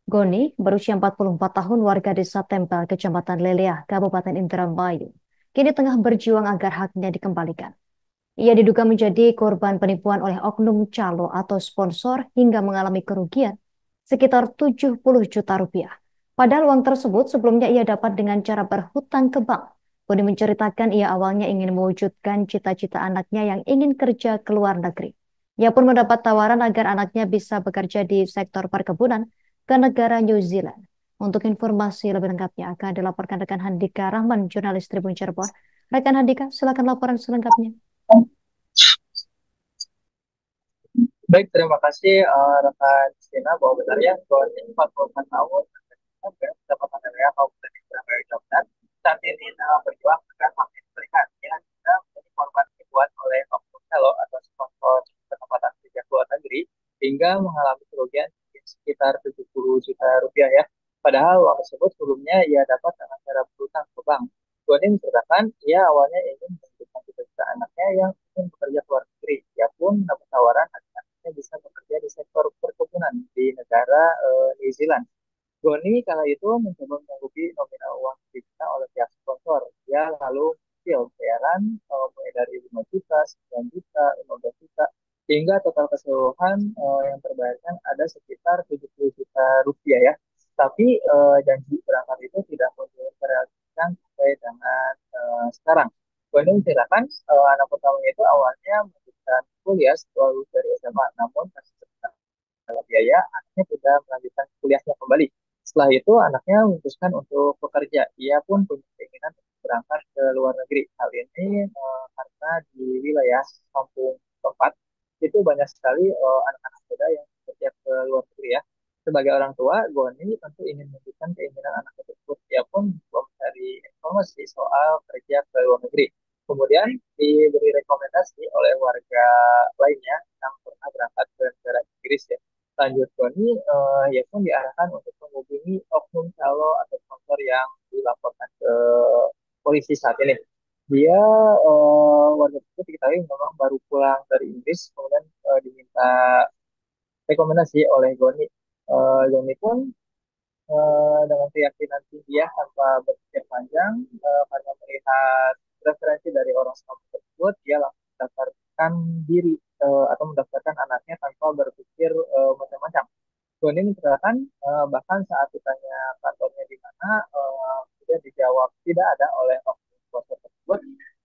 Goni, berusia 44 tahun warga desa Tempel, Kecamatan Leleah, Kabupaten Indramayu, kini tengah berjuang agar haknya dikembalikan. Ia diduga menjadi korban penipuan oleh oknum calo atau sponsor hingga mengalami kerugian sekitar 70 juta rupiah. Padahal uang tersebut sebelumnya ia dapat dengan cara berhutang ke bank. Goni menceritakan ia awalnya ingin mewujudkan cita-cita anaknya yang ingin kerja ke luar negeri. Ia pun mendapat tawaran agar anaknya bisa bekerja di sektor perkebunan ke negara New Zealand. Untuk informasi lebih lengkapnya akan dilaporkan rekan Handika Rahman, jurnalis Tribun Cirebon. Rekan Handika, silakan laporan selengkapnya. Baik, terima kasih rekan Sina bahwa benar ya bahwa ini 44 tahun pendapatan area Kabupaten Indramayu Jawa Barat saat ini berjuang agar vaksin terlihat ya juga menjadi korban dibuat oleh oknum calo atau sponsor penempatan kerja ke luar negeri hingga mengalami kerugian sekitar 70 juta rupiah ya. Padahal uang tersebut sebelumnya ia dapat dengan cara berutang ke bank. Goni menceritakan ia awalnya ingin menunjukkan cita-cita anaknya yang ingin bekerja ke luar negeri. Ia pun dapat tawaran bisa bekerja di sektor perkebunan di negara New Zealand. Goni kala itu mencoba menyanggupi nominal uang diminta oleh pihak sponsor. Dia lalu mencicil bayaran mulai dari 5 juta, 9 juta, 15 juta, hingga total keseluruhan yang terbayarkan ada sekitar 70 juta rupiah ya. Tapi janji berangkat itu tidak kunjung terrealisasikan sampai dengan sekarang. Goni menceritakan anak pertamanya itu awalnya melanjutkan kuliah setelah lulus dari SMA, namun karena biaya, anaknya tidak melanjutkan kuliahnya kembali. Setelah itu, anaknya memutuskan untuk bekerja. Ia pun punya keinginan untuk berangkat ke luar negeri. Hal ini karena di wilayah kampung tempat itu banyak sekali anak-anak muda yang bekerja ke luar negeri ya. Sebagai orang tua, Goni tentu ingin menunjukkan keinginan anak tersebut. Ia pun mencoba mencari informasi soal kerja ke luar negeri. Kemudian diberi rekomendasi oleh warga lainnya yang pernah berangkat ke negara Inggris ya. Lanjut Goni, ya pun diarahkan untuk menghubungi oknum calo atau sponsor yang dilaporkan ke polisi saat ini. Dia warga tersebut diketahui memang baru pulang dari Inggris, kemudian diminta rekomendasi oleh Goni. Goni pun dengan keyakinan tinggi ya tanpa berpikir panjang karena melihat referensi dari orang sekampung tersebut dia langsung mendaftarkan diri atau mendaftarkan anaknya tanpa berpikir macam-macam. Doni menceritakan bahkan saat ditanya kantornya di mana dia dijawab tidak ada oleh oknum sponsor tersebut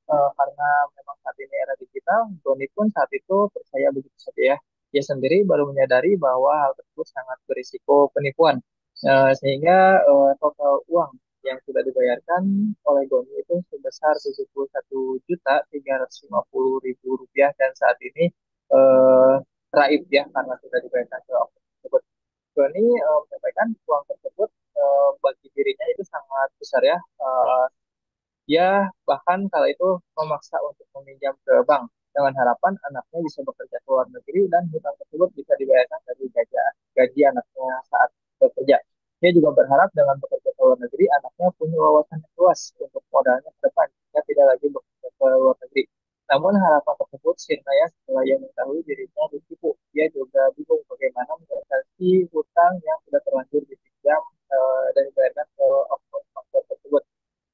karena memang saat ini era digital. Doni pun saat itu percaya begitu saja ya. Dia sendiri baru menyadari bahwa hal tersebut sangat berisiko penipuan. Sehingga total uang yang sudah dibayarkan oleh Goni itu sebesar 71.350.000 rupiah dan saat ini raib ya karena sudah dibayarkan ke oknum tersebut. Goni menyampaikan uang tersebut bagi dirinya itu sangat besar ya. Dia bahkan kala itu memaksa untuk meminjam ke bank dengan harapan anaknya bisa bekerja ke luar negeri dan hutang tersebut bisa dibayarkan dari gaji anaknya saat bekerja. Dia juga berharap dengan bekerja ke luar negeri, anaknya punya wawasan yang luas untuk modalnya ke depan, jika tidak lagi bekerja ke luar negeri. Namun harapan tersebut sirna ya setelah ia mengetahui dirinya ditipu. Dia juga bingung bagaimana menyelesaikan hutang yang sudah terlanjur dipinjam dan dibayarkan ke oknum sponsor tersebut.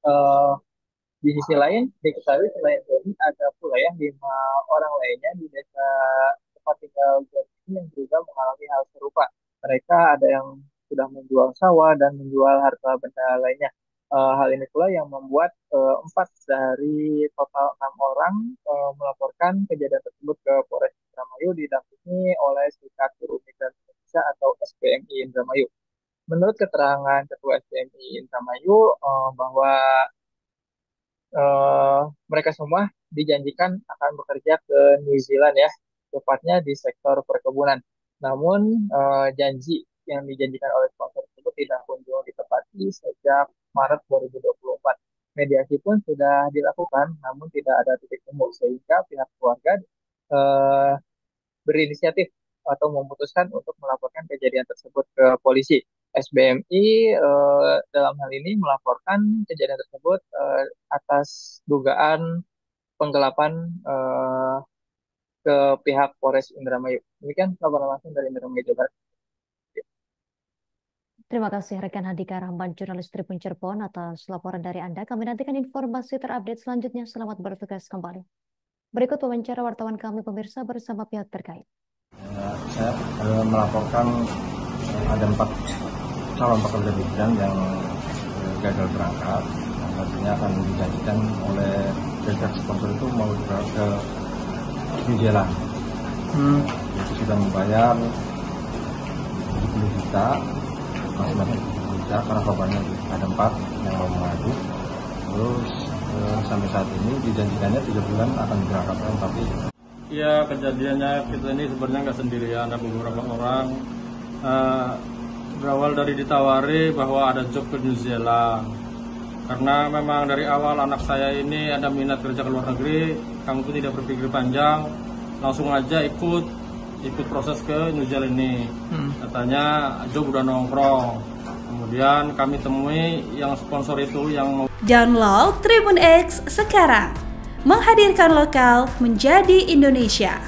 Eh, di sisi lain, diketahui selain Doni, ada pula ya 5 orang lainnya di desa tempat tinggal Doni ini yang juga mengalami hal serupa. Mereka ada yang sudah menjual sawah dan menjual harta benda lainnya. Hal ini pula yang membuat 4 dari total 6 orang melaporkan kejadian tersebut ke Polres Indramayu didampingi oleh Serikat Buruh Migran Indonesia atau SBMI Indramayu. Menurut keterangan Ketua SBMI Indramayu bahwa eh, mereka semua dijanjikan akan bekerja ke New Zealand ya, tepatnya di sektor perkebunan. Namun janji yang dijanjikan oleh sponsor tersebut tidak kunjung ditepati sejak Maret 2024. Mediasi pun sudah dilakukan, namun tidak ada titik temu sehingga pihak keluarga eh, berinisiatif atau memutuskan untuk melaporkan kejadian tersebut ke polisi. SBMI dalam hal ini melaporkan kejadian tersebut atas dugaan penggelapan ke pihak Polres Indramayu. Demikian laporan langsung dari Indramayu Jawa Barat. Terima kasih rekan Handika Rahman, jurnalis Tribun Cirebon atas laporan dari Anda. Kami nantikan informasi terupdate selanjutnya. Selamat bertugas kembali. Berikut wawancara wartawan kami pemirsa bersama pihak terkait. Saya melaporkan ada 4 calon pekerja migran yang gagal berangkat. Nantinya akan dijanjikan oleh pihak sponsor itu mau berangkat ke New Zealand. Itu sudah membayar 70 juta, masing-masing 70 juta karena korbannya ada 4 yang mau mengadu. Terus sampai saat ini dijanjikannya 3 bulan akan berangkat, tapi ya kejadiannya kita ini sebenarnya nggak sendirian, ada beberapa orang. Berawal dari ditawari bahwa ada job ke New Zealand. Karena memang dari awal anak saya ini ada minat kerja ke luar negeri, kami pun tidak berpikir panjang, langsung aja ikut proses ke New Zealand ini. Katanya job udah nongkrong. Kemudian kami temui yang sponsor itu yang mau. Download Tribun X sekarang, menghadirkan lokal menjadi Indonesia.